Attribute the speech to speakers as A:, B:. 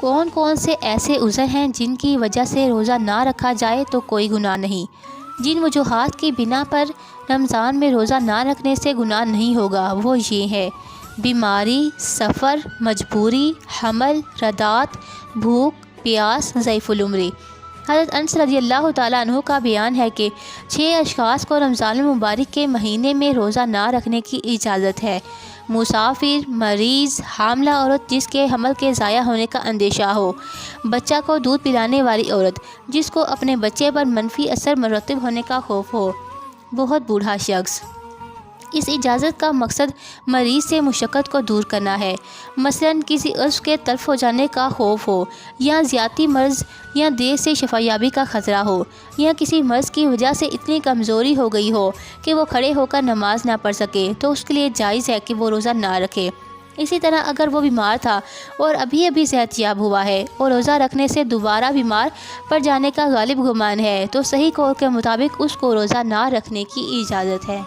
A: کون کون سے ایسے عذر ہیں جن کی وجہ سے روزہ نہ رکھا جائے تو کوئی گناہ نہیں؟ جن وجوہات کی بنا پر رمضان میں روزہ نہ رکھنے سے گناہ نہیں ہوگا وہ یہ ہے: بیماری، سفر، مجبوری، حمل، رضاعت، بھوک، پیاس، ضعف العمری۔ حضرت انس رضی اللہ تعالیٰ عنہ کا بیان ہے کہ 6 اشخاص کو رمضان المبارک کے مہینے میں روزہ نہ رکھنے کی اجازت ہے: مسافر، مریض، حاملہ عورت جس کے حمل کے ضائع ہونے کا اندیشہ ہو، بچہ کو دودھ پلانے والی عورت جس کو اپنے بچے پر منفی اثر مرتب ہونے کا خوف ہو، بہت بوڑھا شخص۔ اس اجازت کا مقصد مریض سے مشقت کو دور کرنا ہے، مثلاً کسی عضو کے تلف ہو جانے کا خوف ہو، یا ذیابطی مرض یا دیر سے شفایابی کا خطرہ ہو، یا کسی مرض کی وجہ سے اتنی کمزوری ہو گئی ہو کہ وہ کھڑے ہو کر نماز نہ پڑھ سکے، تو اس کے لیے جائز ہے کہ وہ روزہ نہ رکھے۔ اسی طرح اگر وہ بیمار تھا اور ابھی صحت یاب ہوا ہے اور روزہ رکھنے سے دوبارہ بیمار پڑ جانے کا غالب گمان ہے تو صحیح قول کے مطابق اس کو روزہ نہ رکھنے کی اجازت ہے۔